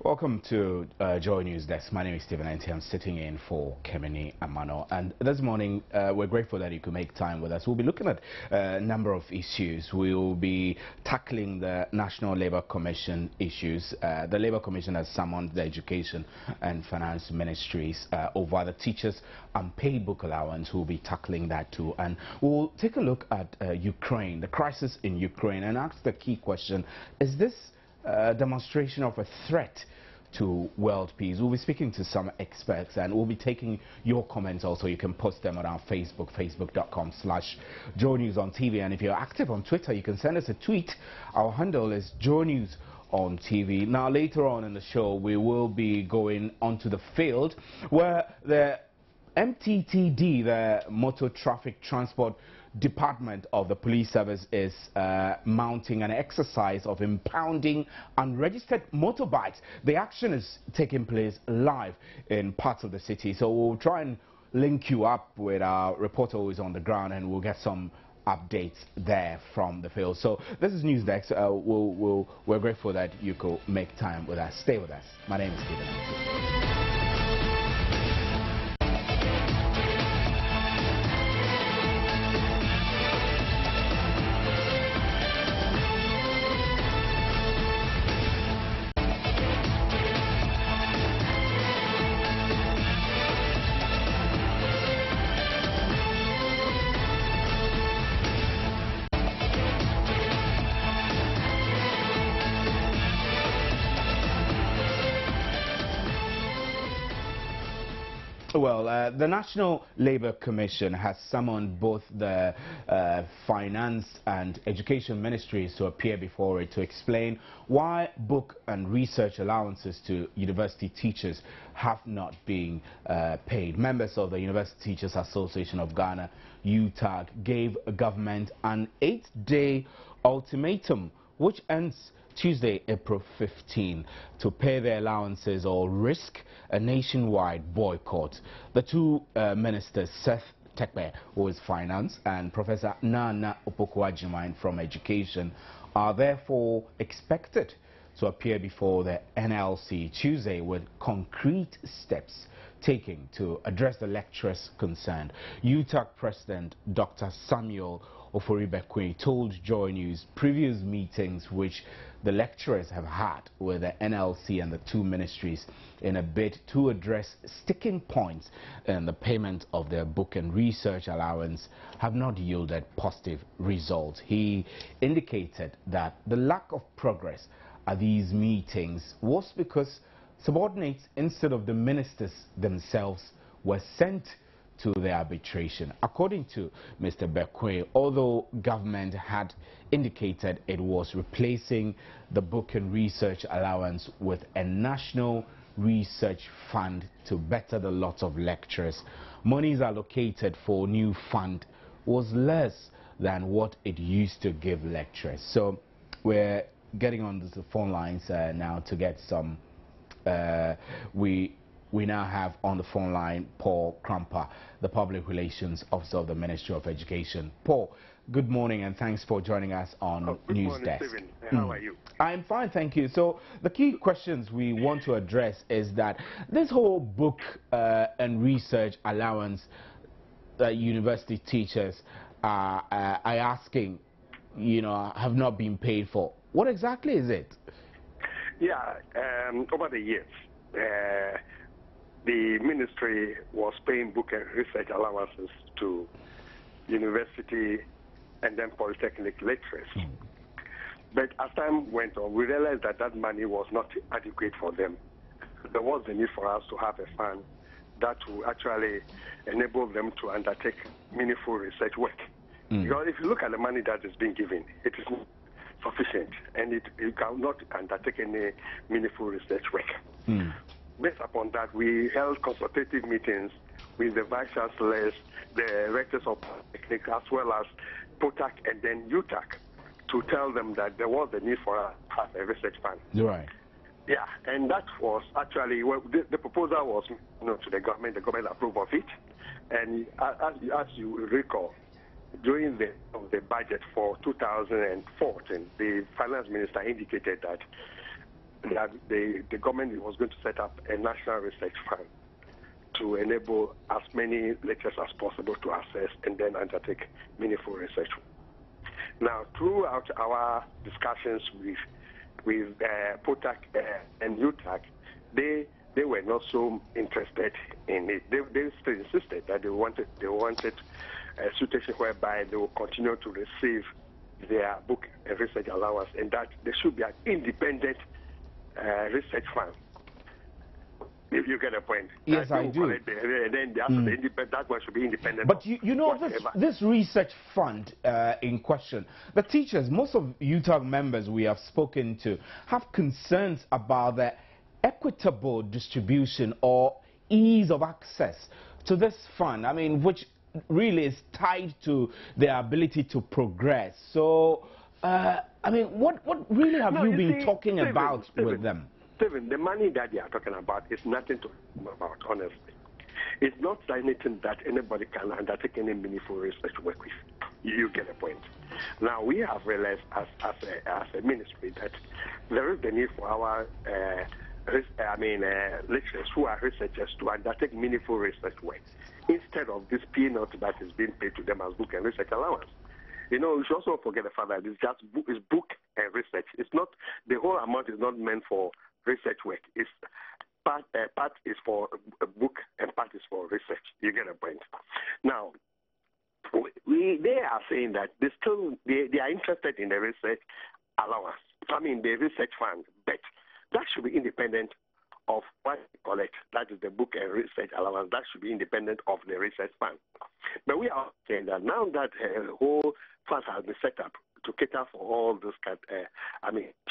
Welcome to Joynews Desk. My name is Stephen Enti. I'm sitting in for Atani Emmanuel. And this morning, we're grateful that you could make time with us. We'll be looking at a number of issues. We'll be tackling the National Labour Commission issues. The Labour Commission has summoned the Education and Finance Ministries over the teachers' unpaid book allowance. We'll be tackling that too. And we'll take a look at Ukraine, the crisis in Ukraine, and ask the key question: is this demonstration of a threat to world peace? We'll be speaking to some experts, and we'll be taking your comments also. You can post them on our Facebook, facebook.com/Joynews on TV. And if you're active on Twitter, you can send us a tweet. Our handle is Joynews on TV. Now, later on in the show, we will be going onto the field where the Mttu, the Motor Traffic Transport Department of the Police Service, is mounting an exercise of impounding unregistered motorbikes. The action is taking place live in parts of the city, so we'll try and link you up with our reporter who is on the ground, and we'll get some updates there from the field. So this is News Desk. We're grateful that you could make time with us. Stay with us. My name is Stephen Enti. Well, the National Labour Commission has summoned both the Finance and Education Ministries to appear before it to explain why book and research allowances to university teachers have not been paid. Members of the University Teachers Association of Ghana, UTAG, gave government an 8-day ultimatum which ends Tuesday, April 15, to pay their allowances or risk a nationwide boycott. The two ministers, Seth Tekpe, who is Finance, and Professor Nana Opoku-Agyeman from Education, are therefore expected to appear before the NLC Tuesday with concrete steps taken to address the lecturers concerned. UTAG President Dr. Samuel Ofori-Bekwai told Joynews previous meetings which the lecturers have had with the NLC and the two ministries in a bid to address sticking points in the payment of their book and research allowance have not yielded positive results. He indicated that the lack of progress at these meetings was because subordinates instead of the ministers themselves were sent to the arbitration. According to Mr. Bekwai, although government had indicated it was replacing the book and research allowance with a national research fund to better the lot of lecturers, monies allocated for new fund was less than what it used to give lecturers. So we're getting on the phone lines now to get some we now have on the phone line Paul Krampa, the Public Relations Officer of the Ministry of Education. Paul, good morning and thanks for joining us on News Desk. Stephen. How are you? I'm fine, thank you. So the key questions we want to address is that this whole book and research allowance that university teachers are asking, have not been paid for. What exactly is it? Yeah, over the years, the ministry was paying book and research allowances to university and then polytechnic lecturers. But as time went on, we realized that that money was not adequate for them. There was the need for us to have a fund that will actually enable them to undertake meaningful research work. Because if you look at the money that is being given, it is not sufficient, and it cannot undertake any meaningful research work. Based upon that, we held consultative meetings with the vice chancellors, the rectors of polytechnic, as well as POTAC and then UTAC, to tell them that there was a need for us to have a research fund. Right. Yeah, and that was actually the proposal was to the government approved of it, and as you recall, during the budget for 2014, the finance minister indicated that that the government was going to set up a national research fund to enable as many lectures as possible to access and then undertake meaningful research. Now, throughout our discussions with POTAC and UTAC, they were not so interested in it. They still insisted that they wanted a situation whereby they will continue to receive their book and research allowance, and that there should be an independent research fund. If you get a point. Yes, I do. Then that one should be independent. But you know, this research fund in question, the teachers, most of UTAG members we have spoken to, have concerns about the equitable distribution or ease of access to this fund. I mean, which really is tied to their ability to progress. So, I mean, what really have you been talking about with them? Stephen, the money that they are talking about is nothing to talk about, honestly. It's not anything that anybody can undertake any meaningful research work with. You get the point. Now, we have realized as a ministry that there is the need for our lecturers who are researchers to undertake meaningful research work instead of this peanut that is being paid to them as book and research allowance. You know, we should also forget the fact that it's just book and research. It's not, the whole amount is not meant for research work. It's part is for a book and part is for research. You get a point. Now, they are saying that they are interested in the research allowance. I mean, the research fund, but that should be independent of what we collect. That is the book and research allowance. That should be independent of the research fund. But we are saying that now that the whole fund has been set up to cater for all this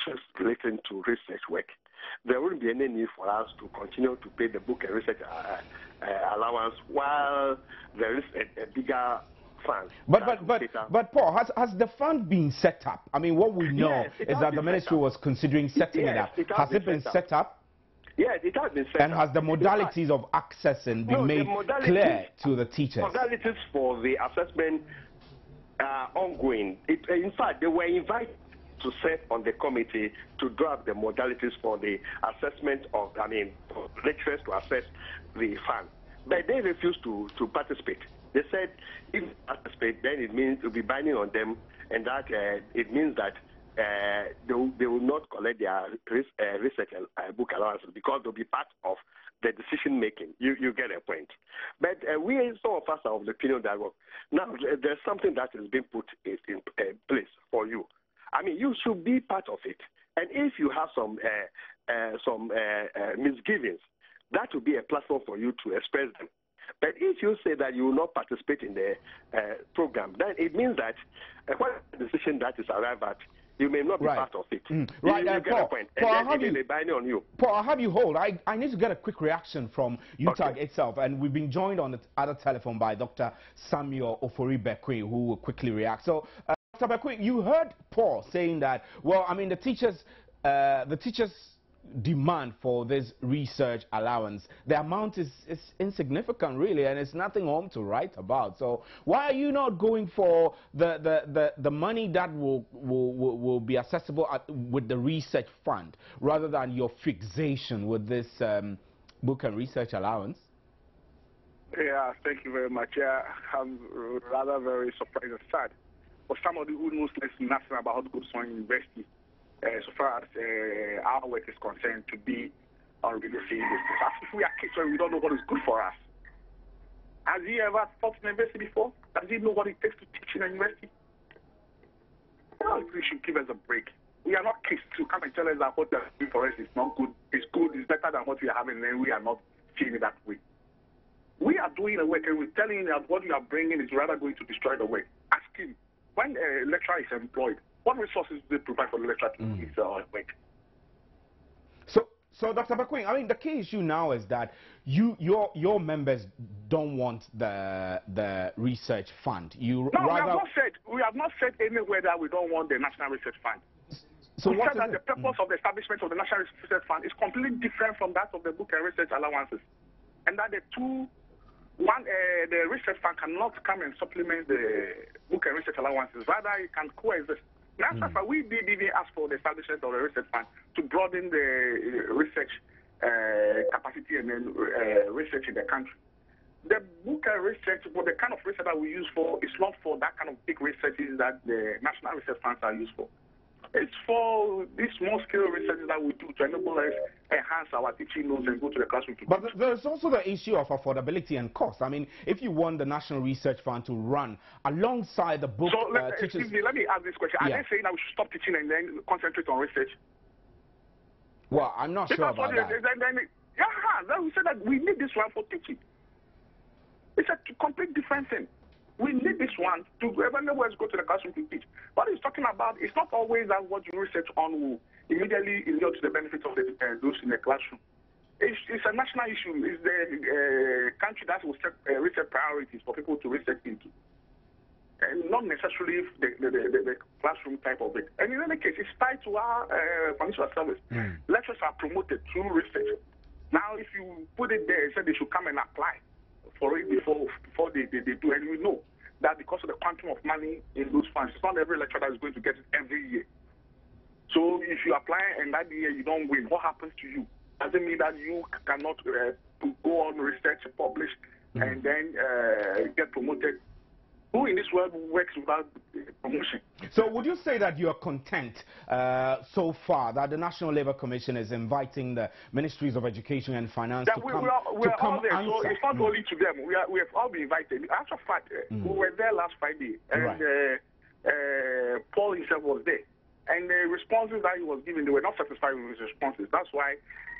just relating to research work, there wouldn't be any need for us to continue to pay the book and research allowance while there is a bigger fund. But Paul, has the fund been set up? I mean, what we know is that the ministry was considering setting it up. Has it been set up? Yes, it has been set up. And has the modalities of accessing been made clear to the teachers? Modalities for the assessment are ongoing. In fact, they were invited to serve on the committee to draft the modalities for the assessment of, for lecturers to assess the fund. But they refused to participate. They said if they participate, then it means it will be binding on them, and that it means that they will not collect their research book allowances because they'll be part of the decision making. You get a point. But some of us are of the opinion that now there's something that has been put in place for you. I mean, you should be part of it. And if you have some misgivings, that will be a platform for you to express them. But if you say that you will not participate in the program, then it means that what decision that is arrived at, you may not be part of it. Right, you get a point. Paul, and then it may be binding on you. Paul, I'll have you hold. I need to get a quick reaction from UTAG itself, and we've been joined on the other telephone by Dr. Samuel Ofori-Bekwai, who will quickly react. So, Dr. Bekwai, you heard Paul saying that, well, I mean, the teachers' demand for this research allowance, the amount is insignificant, really, and it's nothing home to write about. So why are you not going for the money that will be accessible with the research fund rather than your fixation with this book and research allowance? Yeah, thank you very much. Yeah, I'm rather very surprised and sad for somebody who knows nothing about Good Song University. So far as our work is concerned, to be on radio saying this. As if we are kids and we don't know what is good for us. Has he ever taught in a university before? Does he know what it takes to teach in a university? Well, we should give us a break. We are not kids to come and tell us that what they're doing for us is not good. It's good, it's better than what we are having, and we are not seeing it that way. We are doing the work and we're telling you that what you are bringing is rather going to destroy the work. Ask him, when a lecturer is employed, what resources do they provide for the lecturer to do his work? So, Dr. Bekwai, I mean, the key issue now is that your members don't want the research fund. We have not said anywhere that we don't want the National Research Fund. So we said that the purpose of the establishment of the National Research Fund is completely different from that of the book and research allowances, and that the research fund cannot come and supplement the book and research allowances. Rather, it can coexist. We did even ask for the establishment of a research fund to broaden the research capacity and then research in the country. The book and research, well, the kind of research that we use for, is not for that kind of big researches that the national research funds are used for. It's for these small-scale researches that we do to enable us enhance our teaching notes and go to the classroom. But there's also the issue of affordability and cost. I mean, if you want the National Research Fund to run alongside the book teachers... Excuse me, let me ask this question. Are they saying that we should stop teaching and then concentrate on research? Well, I'm not sure about that. Then we said that we need this one for teaching. It's a complete different thing. We need this one to whenever go to the classroom to teach. What he's talking about is not always that what you research on will immediately yield to the benefit of those in the classroom. It's a national issue. It's the country that will set research priorities for people to research into. And not necessarily the classroom type of it. And in any case, it's tied to our financial service. Lecturers are promoted through research. Now, if you put it there, say they should come and apply for it before they do, and we know that because of the quantum of money in those funds, it's not every lecturer that is going to get it every year. So if you apply and that year you don't win, what happens to you? Doesn't mean that you cannot go on research, publish, and then get promoted. Who in this world works without promotion? So would you say that you are content so far that the National Labour Commission is inviting the Ministries of Education and Finance to come answer? So it's not only to them. We have all been invited. As a fact, we were there last Friday, and Paul himself was there. And the responses that he was giving, they were not satisfied with his responses. That's why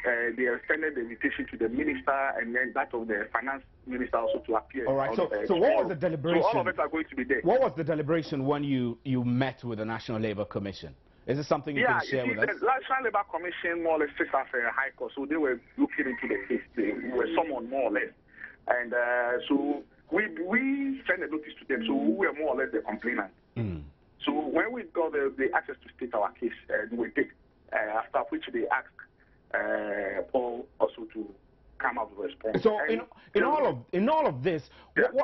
they extended the invitation to the minister and then that of the finance minister also to appear. All right. So what was the deliberation? So all of us are going to be there. What was the deliberation when you met with the National Labour Commission? Is it something you can share with us? The National Labour Commission more or less sits as a high court, so they were looking into the case. They were summoned more or less, and so we sent a notice to them. So we were more or less the complainant. So when we got the access to state our case, we did. After which they asked Paul also to come up with a response. So in all of this,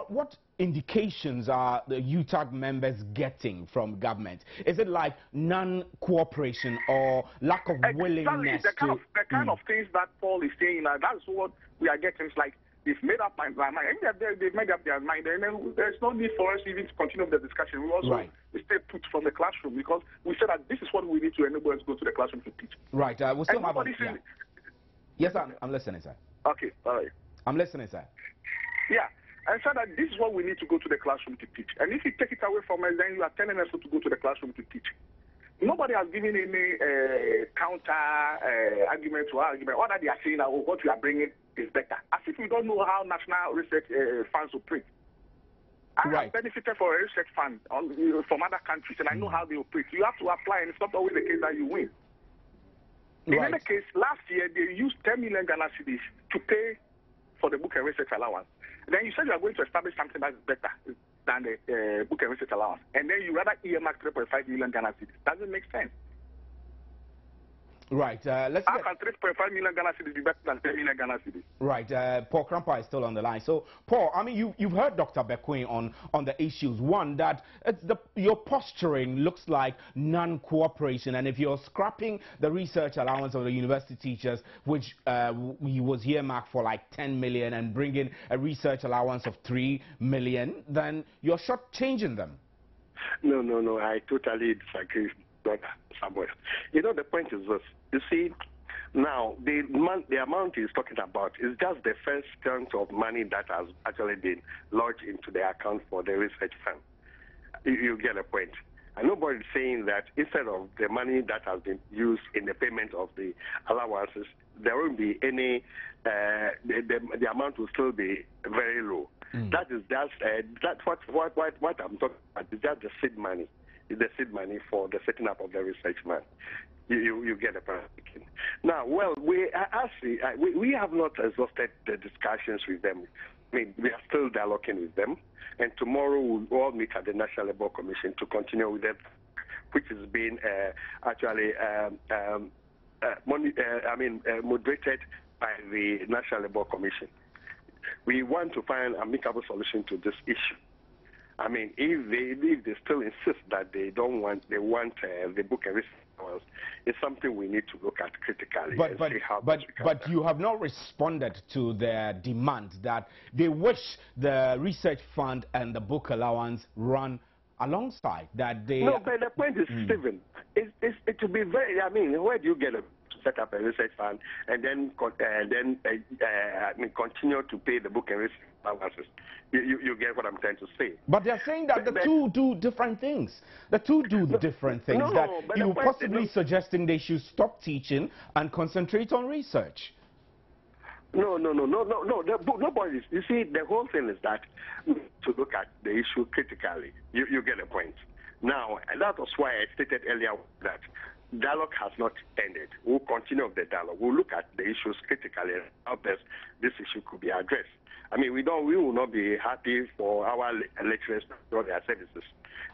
what indications are the UTAG members getting from government? Is it like non-cooperation or lack of willingness? The kind of things that Paul is saying, that's what we are getting. It's like they've made up their mind. They've made up their mind, and then there's no need for us even to continue the discussion. We also stay put from the classroom because we said that this is what we need to enable us to go to the classroom to teach. Right. We'll still have Yes, I'm listening, sir. Okay. All right. I'm listening, sir. Yeah. I said that this is what we need to go to the classroom to teach. And if you take it away from us, then you are telling us to go to the classroom to teach. Nobody has given any counter argument to our argument. All that they are saying that what we are bringing is better. As if we don't know how national research funds operate. I have benefited from a research fund from other countries, and I know how they operate. You have to apply, and it's not always the case that you win. In any case, last year they used 10 million Ghana cedis to pay for the book and research allowance. Then you said you are going to establish something that is better than the book and research allowance. And then you rather earmark 3.5 million Ghana cedis. Doesn't make sense. Right. How can 3.5 million Ghana cedis be better than 10 million Ghana cedis? Right. Paul Krampa is still on the line. So, Paul, I mean, you've heard Dr. Bekwin on the issues. One, that your posturing looks like non-cooperation, and if you're scrapping the research allowance of the university teachers, which was earmarked for like 10 million, and bringing a research allowance of 3 million, then you're shortchanging them. No. I totally disagree. Somewhere. You know, the point is this. You see, now the amount he's talking about is just the first chunk of money that has actually been lodged into the account for the research fund. You get a point. And nobody's saying that instead of the money that has been used in the payment of the allowances, there won't be any, the amount will still be very low. That is just, that's what I'm talking about. It's just the seed money. The seed money for the setting up of the research fund. You get a point. Now, well, we have not exhausted the discussions with them. I mean, we are still dialoguing with them, and tomorrow we'll all meet at the National Labour Commission to continue with that, which is being moderated by the National Labour Commission. We want to find an amicable solution to this issue. I mean, if they still insist that they want the book and research allowance, it's something we need to look at critically. But you have not responded to their demand that they wish the research fund and the book allowance run alongside. That they. No, but the point is, Stephen, it will be very. I mean, where do you get to set up a research fund and then continue to pay the book and research allowances? You get what I'm trying to say. But they're saying that the two do different things. The two do different things. No, that but you're possibly suggesting they should stop teaching and concentrate on research. No. Nobody. You see, the whole thing is that to look at the issue critically. You get a point. Now, and that was why I stated earlier that dialogue has not ended. We'll continue the dialogue. We'll look at the issues critically and how best this issue could be addressed. I mean, we will not be happy for our lecturers or their services.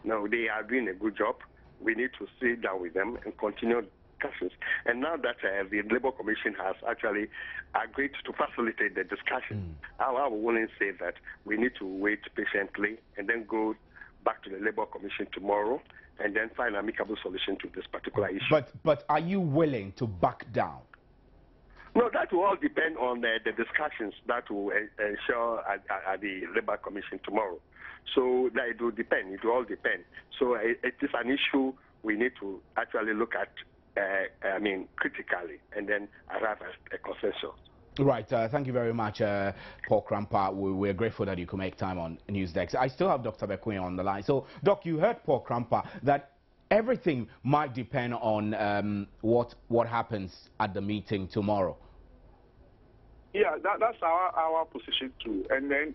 No, they are doing a good job. We need to sit down with them and continue discussions. And now that the Labour Commission has actually agreed to facilitate the discussion, I will only say that we need to wait patiently and then go back to the Labour Commission tomorrow and then find an amicable solution to this particular issue. But are you willing to back down? No, that will all depend on the discussions that will ensure at the Labour Commission tomorrow. So that it will depend. It will all depend. So it is an issue we need to actually look at, critically, and then arrive at a consensus. Right. Thank you very much, Paul Krampa. We're grateful that you could make time on Newsdesk. I still have Dr. Bekwin on the line. So, Doc, you heard Paul Krampa that everything might depend on what happens at the meeting tomorrow. Yeah, that's our position too. And then,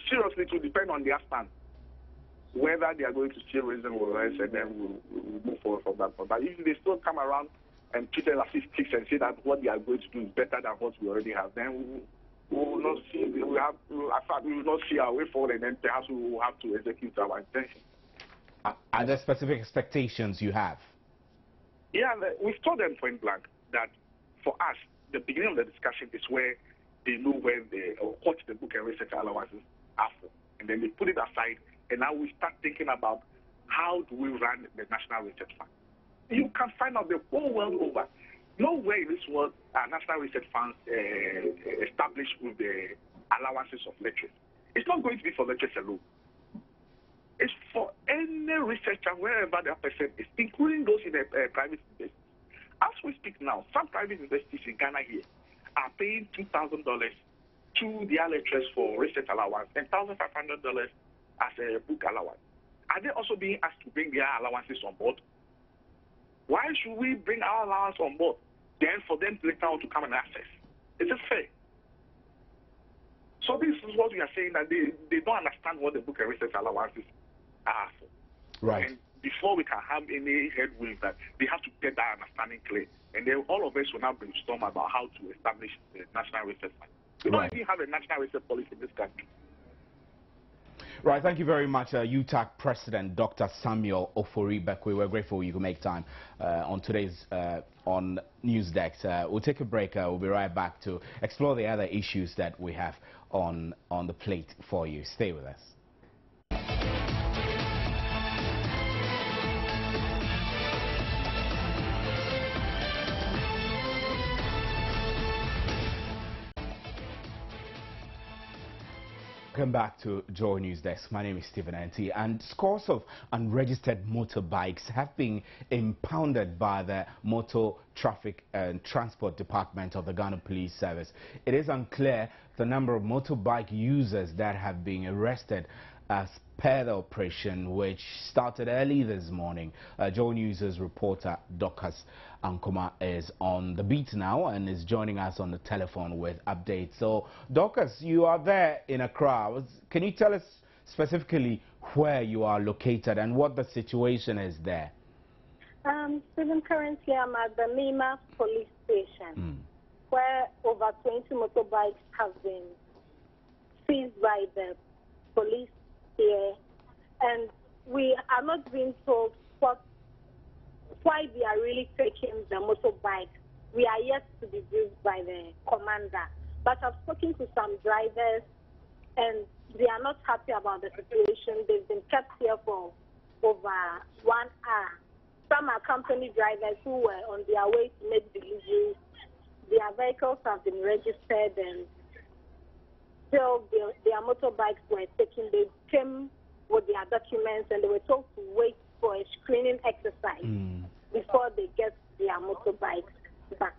seriously, to depend on their stand, whether they are going to still reasonable rights, and then we'll move forward from that point. But if they still come around and treat it as if sticks and say that what they are going to do is better than what we already have, then we will not see. We will not see our way forward, and then perhaps we will have to execute our intention. Are there specific expectations you have? Yeah, we've told them point blank that for us, the beginning of the discussion is where they know what the book and research allowances are for, and then they put it aside, and now we start thinking about how do we run the National Research Fund. You can find out the whole world over. Nowhere in this world are national research funds established with the allowances of lecturers. It's not going to be for lecturers alone. It's for any researcher, wherever that person is, including those in the private universities. As we speak now, some private universities in Ghana here are paying $2,000 to their lecturers for research allowance and $1,500 as a book allowance. Are they also being asked to bring their allowances on board? Why should we bring our allowance on board, then for them later on to come and access? Is it fair? So this is what we are saying, that they don't understand what the book and research allowances are for. Right. And before we can have any headwinds, that they have to get that understanding clear. And then all of us will now brainstorm about how to establish the National Research Fund. We don't even have a national research policy in this country. Right, thank you very much, UTAC President Dr. Samuel Ofori-Bekwin. We're grateful you could make time on today's on Newsdesk. We'll take a break. We'll be right back to explore the other issues that we have on the plate for you. Stay with us. Welcome back to Joynews Desk. My name is Stephen Nt, and scores of unregistered motorbikes have been impounded by the Motor Traffic and Transport Department of the Ghana Police Service. It is unclear the number of motorbike users that have been arrested as per the operation, which started early this morning. Joynews' reporter Dorcas Ankoma is on the beat now and is joining us on the telephone with updates. So, Dorcas, you are there in Accra. Can you tell us specifically where you are located and what the situation is there? Stephen, currently I'm at the Mima police station, where over 20 motorbikes have been seized by the police here, and we are not being told why they are really taking the motorbike. We are yet to be briefed by the commander. But I've spoken to some drivers, and they are not happy about the situation. They've been kept here for over 1 hour. Some are company drivers who were on their way to make deliveries. Their vehicles have been registered and still their motorbikes were taken. They came with their documents and they were told to wait for a screening exercise before they get their motorbikes back.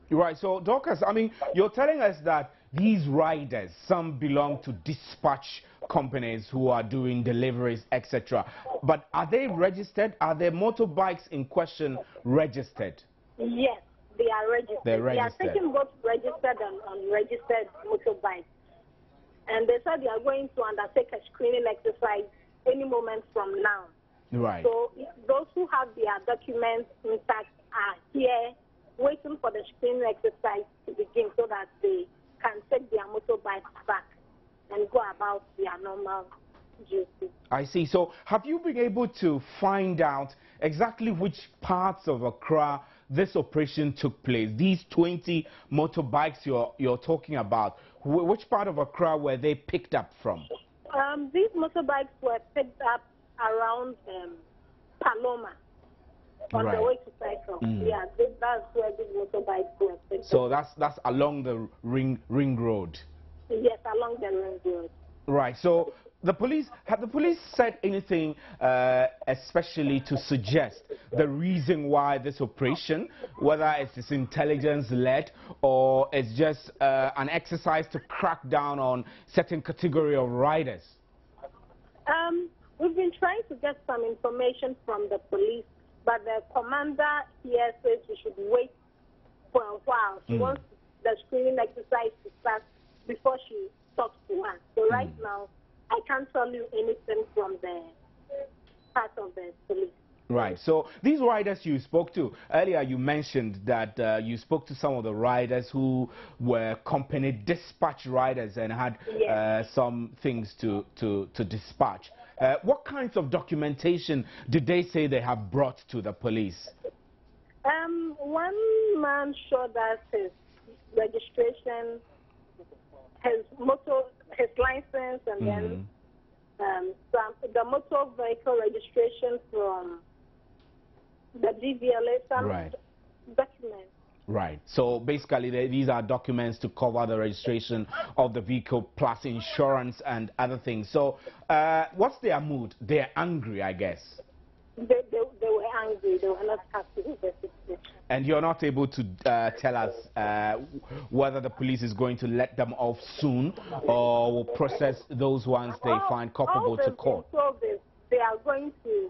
Right, so Dorcas, I mean, you're telling us that these riders, some belong to dispatch companies who are doing deliveries, etc. But are they registered? Are their motorbikes in question registered? Yes, they are registered. They're registered. They are taking both registered and unregistered motorbikes. And they said they are going to undertake a screening exercise any moment from now. Right. So those who have their documents intact are here waiting for the screening exercise to begin so that they can take their motorbikes back and go about their normal duty. I see. So have you been able to find out exactly which parts of Accra this operation took place? These 20 motorbikes you're talking about, which part of Accra were they picked up from? These motorbikes were picked up around Paloma on the way to cycle. Yeah, that's where these motorbikes were picked up. So that's along the ring road. Yes, along the ring road. Right. So have the police said anything, especially to suggest the reason why this operation, whether it's intelligence-led or it's just an exercise to crack down on certain category of riders? We've been trying to get some information from the police, but the commander here says we should wait for a while. She wants the screening exercise to start before she talks to us. So right now, I can't tell you anything from the part of the police. Right. So these riders you spoke to, earlier you mentioned that you spoke to some of the riders who were company dispatch riders and had some things to dispatch. What kinds of documentation did they say they have brought to the police? One man showed us his registration, his license, and then the motor vehicle registration from the DVLA, some documents. Right. So basically, these are documents to cover the registration of the vehicle plus insurance and other things. So what's their mood? They're angry, I guess. They were angry. They were not happy with the situation. And you're not able to tell us whether the police is going to let them off soon or will process those ones they find culpable to court? They are going to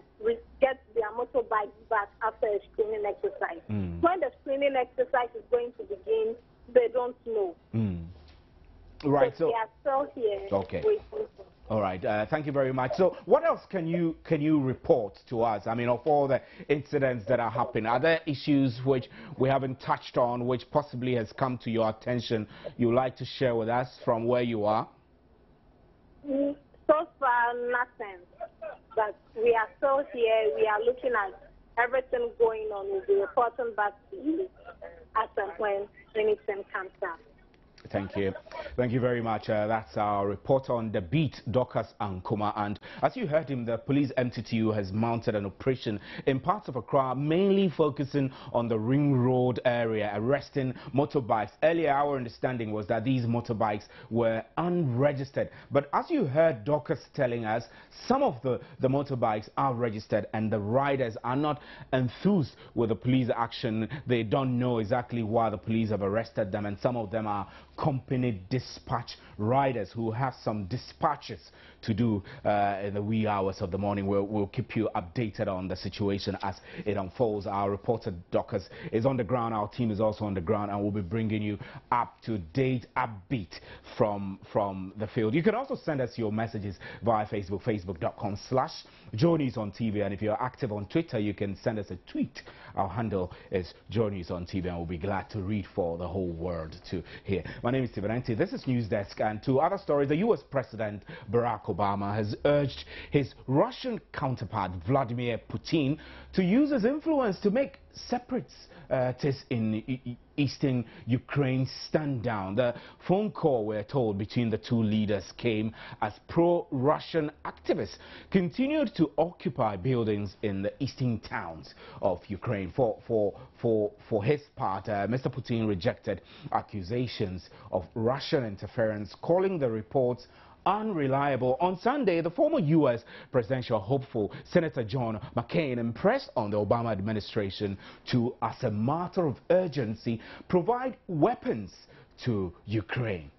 get their motorbikes back after a screening exercise. When the screening exercise is going to begin, they don't know. Right. So they are still here. Okay. Waiting. All right. Thank you very much. So what else can you report to us? I mean, of all the incidents that are happening, are there issues which we haven't touched on, which possibly has come to your attention you'd like to share with us from where you are? So far, nothing. But we are still here. We are looking at everything going on. We'll be reporting back to you as and when anything comes up. Thank you. Thank you very much. That's our report on the beat, Dorcas Ankuma. And as you heard him, the police Mttu has mounted an operation in parts of Accra, mainly focusing on the Ring Road area, arresting motorbikes. Earlier, our understanding was that these motorbikes were unregistered. But as you heard Dorcas telling us, some of the motorbikes are registered and the riders are not enthused with the police action. They don't know exactly why the police have arrested them, and some of them are company dispatch riders who have some dispatches to do in the wee hours of the morning. We'll keep you updated on the situation as it unfolds. Our reporter Dorcas is on the ground. Our team is also on the ground, and we'll be bringing you up-to-date upbeat from the field. You can also send us your messages via Facebook, facebook.com/Joynews on TV. And if you're active on Twitter, you can send us a tweet. Our handle is Joynews on TV, and we'll be glad to read for the whole world to hear. My name is Steven. This is News Desk, and to other stories, the U.S. President Barack Obama has urged his Russian counterpart Vladimir Putin to use his influence to make separatists in eastern Ukraine stand down. The phone call, we're told, between the two leaders came as pro-Russian activists continued to occupy buildings in the eastern towns of Ukraine. For his part, Mr. Putin rejected accusations of Russian interference, calling the reports unreliable. On Sunday, the former U.S. presidential hopeful, Senator John McCain, impressed on the Obama administration to, as a matter of urgency, provide weapons to Ukraine.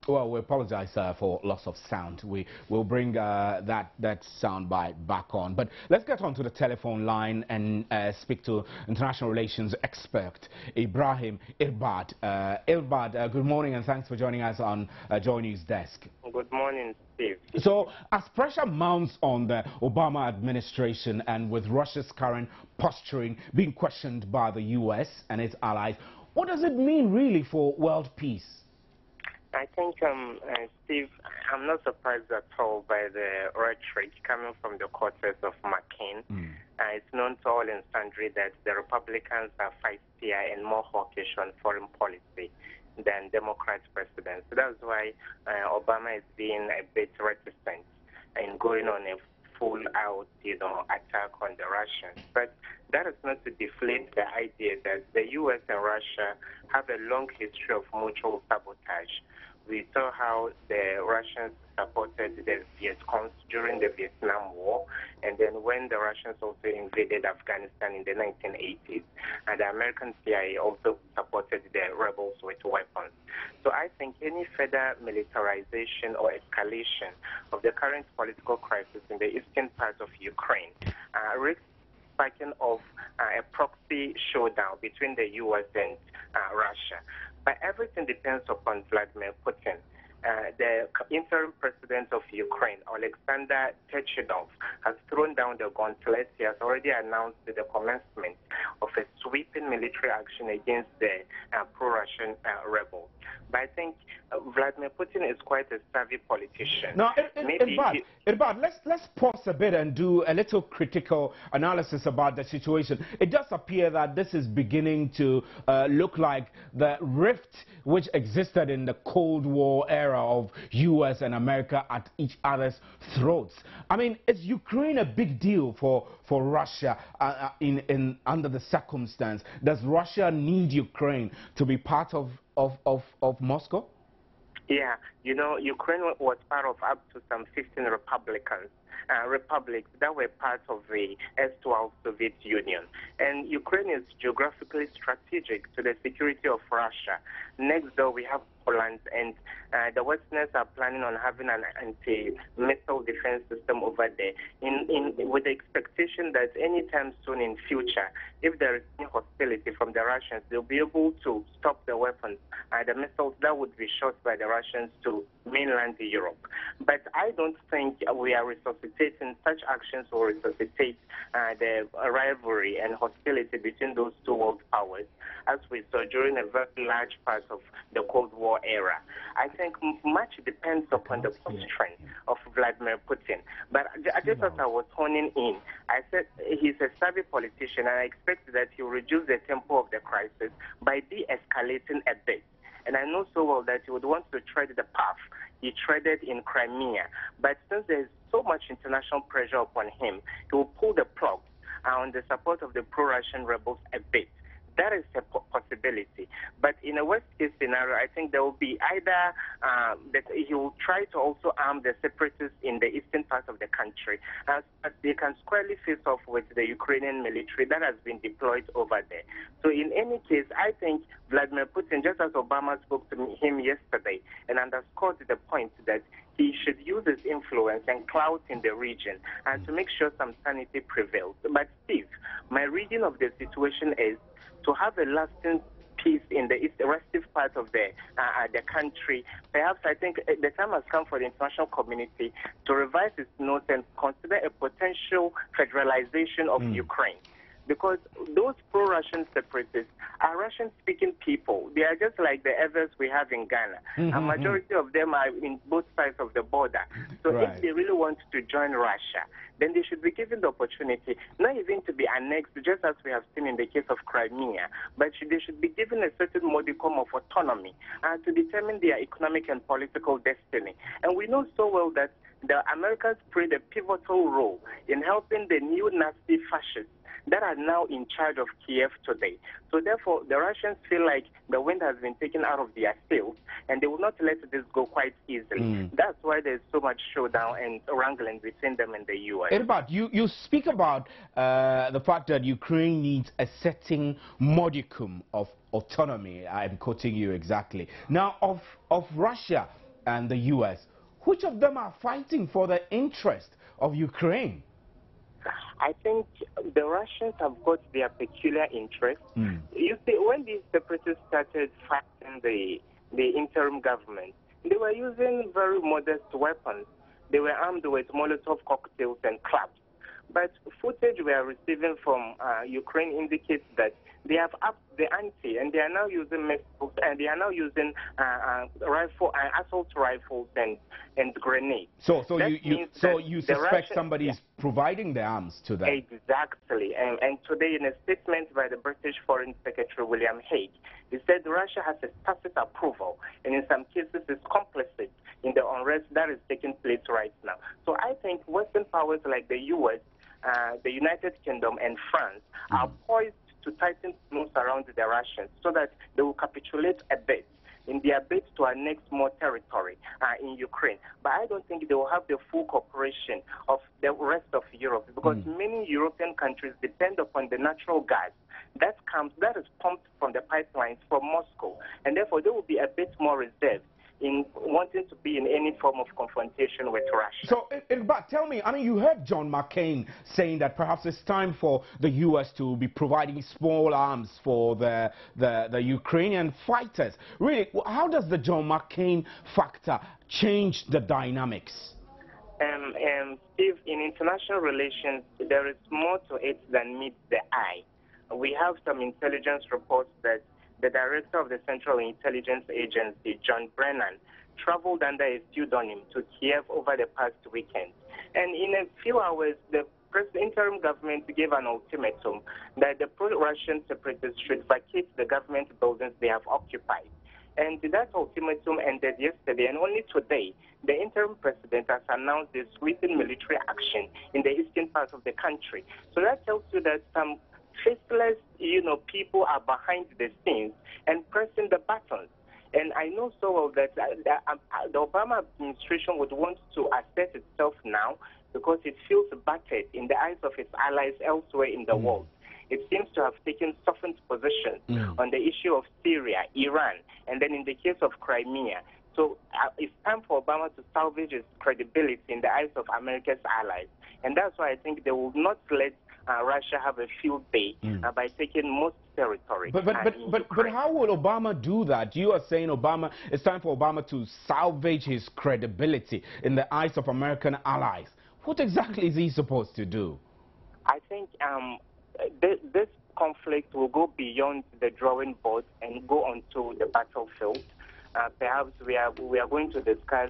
Well, we apologize for loss of sound. We will bring that sound bite back on. But let's get on to the telephone line and speak to international relations expert Ibrahim Irbad. Irbad, good morning and thanks for joining us on Joynews desk. Good morning, Steve. So, as pressure mounts on the Obama administration and with Russia's current posturing being questioned by the U.S. and its allies, what does it mean really for world peace? I think, Steve, I'm not surprised at all by the rhetoric coming from the quarters of McCain. It's known to all and sundry that the Republicans are feistier and more hawkish on foreign policy than Democrat presidents. So that's why Obama is being a bit reticent in going on a full-out, attack on the Russians. But that is not to deflate the idea that the U.S. and Russia have a long history of mutual sabotage. We saw how the Russians supported the Vietcongs during the Vietnam War, and then when the Russians also invaded Afghanistan in the 1980s, and the American CIA also supported the rebels with weapons. So I think any further militarization or escalation of the current political crisis in the eastern part of Ukraine risks sparking off a proxy showdown between the U.S. and Russia. But everything depends upon Vladimir Putin. The interim president of Ukraine, Alexander Techidov, has thrown down the gauntlet. He has already announced the commencement of a sweeping military action against the pro-Russian rebels. But I think Vladimir Putin is quite a savvy politician. Now, Irbad, let's pause a bit and do a little critical analysis about the situation. It does appear that this is beginning to look like the rift which existed in the Cold War era of U.S. and America at each other's throats. I mean, is Ukraine a big deal for Russia under the circumstance? Does Russia need Ukraine to be part of Moscow? Yeah, Ukraine was part of up to some 15 republics that were part of the erstwhile Soviet Union. And Ukraine is geographically strategic to the security of Russia. Next door, we have Poland, and the Westerners are planning on having an anti-missile defense system over there, with the expectation that anytime soon in future, if there is any hostility from the Russians, they'll be able to stop the weapons, the missiles that would be shot by the Russians to mainland Europe. But I don't think we are resuscitating such actions or resuscitate the rivalry and hostility between those two world powers, as we saw during a very large part of the Cold War era. I think much depends upon the posturing of Vladimir Putin. But just as I was honing in, I said he's a savvy politician, and I expect that he will reduce the tempo of the crisis by de-escalating a bit. And I know so well that he would want to tread the path he treaded in Crimea. But since there is so much international pressure upon him, he will pull the plug on the support of the pro-Russian rebels a bit. That is a possibility. But in a worst-case scenario, I think there will be either that he will try to also arm the separatists in the eastern part of the country, as they can squarely face off with the Ukrainian military that has been deployed over there. So in any case, I think Vladimir Putin, just as Obama spoke to him yesterday and underscored the point that he should use his influence and clout in the region and to make sure some sanity prevails. But Steve, my reading of the situation is to have a lasting peace in the restive part of the country, perhaps I think the time has come for the international community to revise its notes and consider a potential federalization of Ukraine. Because those pro-Russian separatists are Russian-speaking people. They are just like the others we have in Ghana. A majority of them are in both sides of the border. So if they really want to join Russia, then they should be given the opportunity, not even to be annexed, just as we have seen in the case of Crimea, but they should be given a certain modicum of autonomy to determine their economic and political destiny. And we know so well that the Americans played a pivotal role in helping the neo-Nazi fascists that are now in charge of Kiev today. So therefore, the Russians feel like the wind has been taken out of their sails, and they will not let this go quite easily. That's why there's so much showdown and wrangling between them and the U.S. Edbert, you speak about the fact that Ukraine needs a certain modicum of autonomy. I'm quoting you exactly. Now, of Russia and the U.S., which of them are fighting for the interest of Ukraine? I think the Russians have got their peculiar interest. You see, when these separatists started fighting the interim government, they were using very modest weapons. They were armed with Molotov cocktails and clubs. But footage we are receiving from Ukraine indicates that they have upped the ante, and they are now using missiles, and they are now using assault rifles and grenades. So you suspect somebody is providing the arms to them? Exactly. And today, in a statement by the British Foreign Secretary William Hague, he said Russia has a tacit approval, and in some cases is complicit in the unrest that is taking place right now. So I think Western powers like the U.S., the United Kingdom, and France are poised to tighten noose around the Russians so that they will capitulate a bit in their bid to annex more territory in Ukraine. But I don't think they will have the full cooperation of the rest of Europe, because many European countries depend upon the natural gas that is pumped from the pipelines from Moscow, and therefore they will be a bit more reserved in wanting to be in any form of confrontation with Russia. So, but tell me, I mean, you heard John McCain saying that perhaps it's time for the U.S. to be providing small arms for the Ukrainian fighters. Really, how does the John McCain factor change the dynamics? Steve, in international relations, there is more to it than meets the eye. We have some intelligence reports that the director of the Central Intelligence Agency, John Brennan, traveled under a pseudonym to Kiev over the past weekend. And in a few hours, the interim government gave an ultimatum that the pro-Russian separatists should vacate the government buildings they have occupied. And that ultimatum ended yesterday, and only today, the interim president has announced a sweeping military action in the eastern part of the country. So that tells you that some faceless, people are behind the scenes and pressing the buttons. And I know so well that the Obama administration would want to assert itself now because it feels battered in the eyes of its allies elsewhere in the world. It seems to have taken softened positions on the issue of Syria, Iran, and then in the case of Crimea. So it's time for Obama to salvage his credibility in the eyes of America's allies. And that's why I think they will not let Russia have a field day by taking most territory. But how will Obama do that? You are saying it's time for Obama to salvage his credibility in the eyes of American allies. What exactly is he supposed to do? I think this conflict will go beyond the drawing board and go onto the battlefield. Perhaps we are going to discuss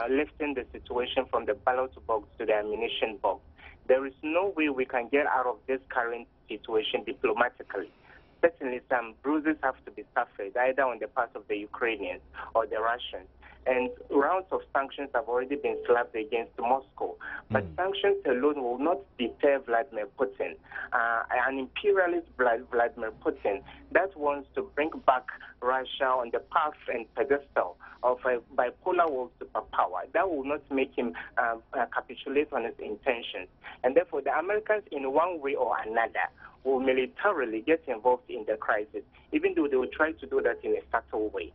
lifting the situation from the ballot box to the ammunition box. There is no way we can get out of this current situation diplomatically. Certainly some bruises have to be suffered, either on the part of the Ukrainians or the Russians. And rounds of sanctions have already been slapped against Moscow. But sanctions alone will not deter Vladimir Putin. An imperialist Vladimir Putin that wants to bring back Russia on the path and pedestal of a bipolar world superpower, that will not make him capitulate on his intentions. And therefore, the Americans, in one way or another, will militarily get involved in the crisis, even though they will try to do that in a subtle way.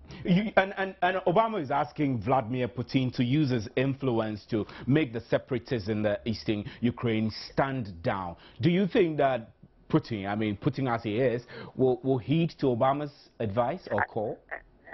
And Obama is asking Vladimir Putin to use his influence to make the separatists in the eastern Ukraine stand down. Do you think that Putin, I mean, Putin as he is, will heed to Obama's advice or call?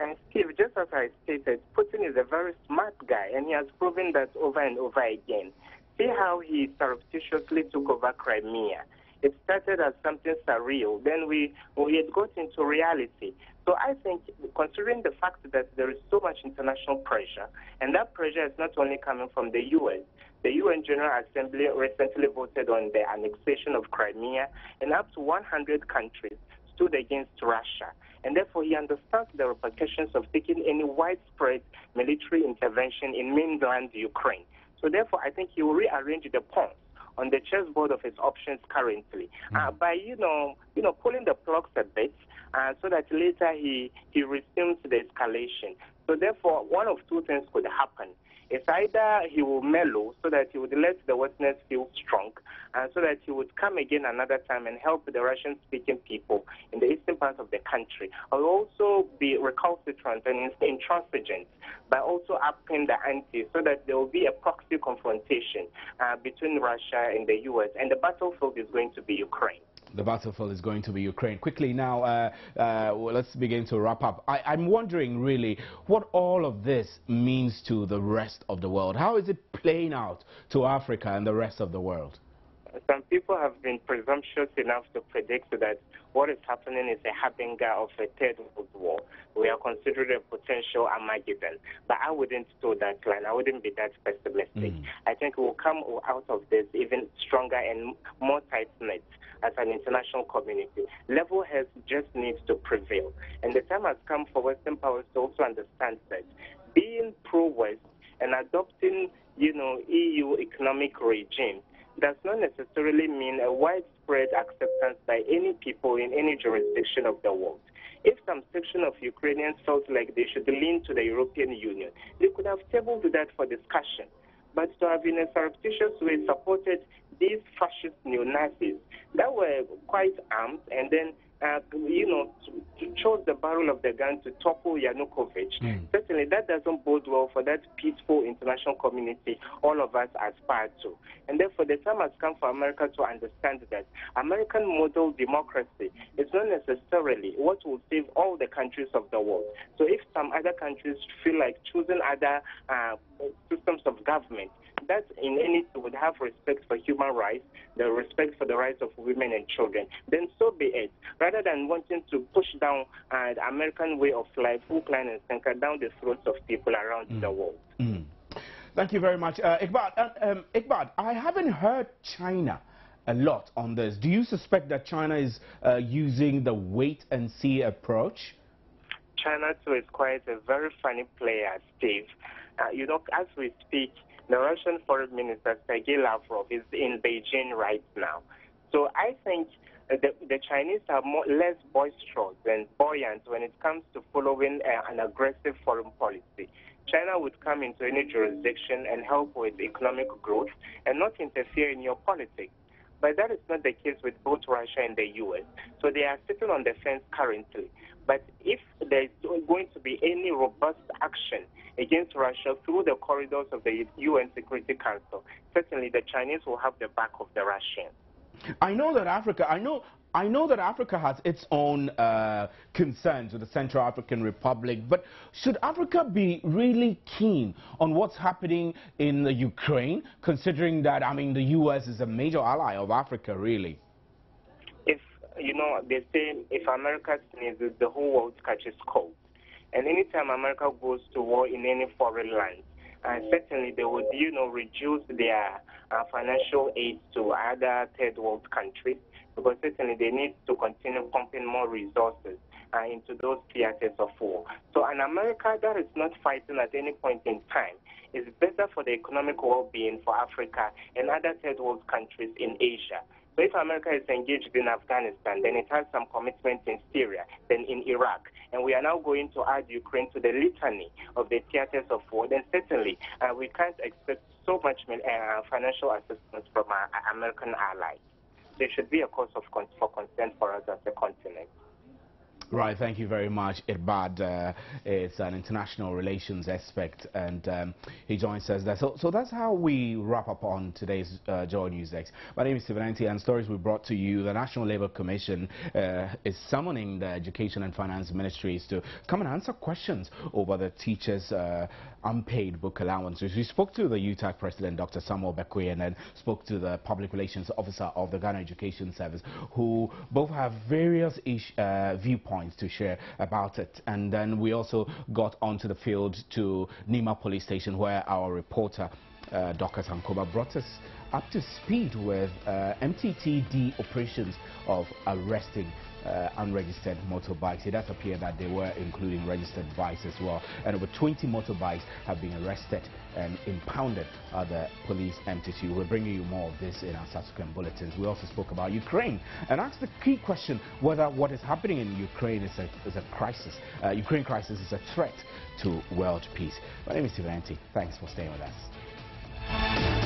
And Steve, just as I stated, Putin is a very smart guy, and he has proven that over and over again. See how he surreptitiously took over Crimea. It started as something surreal. Then we had got into reality. So I think, considering the fact that there is so much international pressure, and that pressure is not only coming from the U.S., the UN General Assembly recently voted on the annexation of Crimea, and up to 100 countries stood against Russia. And therefore, he understands the repercussions of taking any widespread military intervention in mainland Ukraine. So therefore, I think he will rearrange the pawns on the chessboard of his options currently by, pulling the plugs a bit so that later he resumes the escalation. So therefore, one of two things could happen. It's either he will mellow so that he would let the Westerners feel strong, so that he would come again another time and help the Russian-speaking people in the eastern part of the country, or also be recalcitrant and intransigent by also upping the ante so that there will be a proxy confrontation between Russia and the U.S., and the battlefield is going to be Ukraine. The battlefield is going to be Ukraine. Quickly now, let's begin to wrap up. I'm wondering really what all of this means to the rest of the world. How is it playing out to Africa and the rest of the world? Some people have been presumptuous enough to predict that what is happening is a harbinger of a third world war. We are considering a potential Armageddon. But I wouldn't toe that line. I wouldn't be that pessimistic. I think we will come out of this even stronger and more tight-knit as an international community. Level heads just needs to prevail. And the time has come for Western powers to also understand that being pro-West and adopting, EU economic regime does not necessarily mean a widespread acceptance by any people in any jurisdiction of the world. If some section of Ukrainians felt like they should lean to the European Union, they could have tabled that for discussion. But to have in a surreptitious way supported these fascist neo-Nazis that were quite armed and then, chose the barrel of the gun to topple Yanukovych, certainly that doesn't bode well for that peaceful international community all of us aspire to. And therefore, the time has come for America to understand that American model democracy is not necessarily what will save all the countries of the world. So if some other countries feel like choosing other systems of government, that in any would have respect for human rights, the respect for the rights of women and children, then so be it. Rather than wanting to push down the American way of life, hook, line, and sinker down the throats of people around the world. Thank you very much. Iqbal, I haven't heard China a lot on this. Do you suspect that China is using the wait-and-see approach? China, too, is quite a very funny player, Steve. As we speak, the Russian Foreign Minister, Sergei Lavrov, is in Beijing right now. So I think the Chinese are less boisterous and buoyant when it comes to following an aggressive foreign policy. China would come into any jurisdiction and help with economic growth and not interfere in your politics. But that is not the case with both Russia and the U.S. So they are sitting on the fence currently. But if there is going to be any robust action against Russia through the corridors of the UN Security Council, certainly the Chinese will have the back of the Russians. I know that Africa has its own concerns with the Central African Republic, but should Africa be really keen on what's happening in the Ukraine, considering that, the U.S. is a major ally of Africa, really? If, they say if America sneezes, the whole world catches cold. And anytime America goes to war in any foreign land, certainly they would, reduce their financial aid to other third world countries, because certainly they need to continue pumping more resources into those theaters of war. So an America that is not fighting at any point in time is better for the economic well-being for Africa and other third world countries in Asia. So if America is engaged in Afghanistan, then it has some commitment in Syria, then in Iraq. And we are now going to add Ukraine to the litany of the theaters of war. Then certainly we can't expect so much financial assistance from our American allies. There should be a cause for concern for us as a continent. Right, thank you very much. Irbad is an international relations expert, and he joins us there. So that's how we wrap up on today's Joynews X. My name is Stephen Anti, and stories we brought to you. The National Labour Commission is summoning the Education and Finance Ministries to come and answer questions over the teachers' unpaid book allowances. We spoke to the UTAC President, Dr. Samuel Bekwe, and then spoke to the Public Relations Officer of the Ghana Education Service, who both have various viewpoints to share about it. And then we also got onto the field to Nima Police Station, where our reporter Dr. Sankoba brought us up to speed with MTTD operations of arresting unregistered motorbikes. It does appear that they were including registered bikes as well, and over 20 motorbikes have been arrested and impounded at the police Mttu. We're bringing you more of this in our subsequent bulletins. We also spoke about Ukraine and asked the key question whether what is happening in Ukraine is a crisis. Ukraine crisis is a threat to world peace. My name is Stephen Anti. Thanks for staying with us.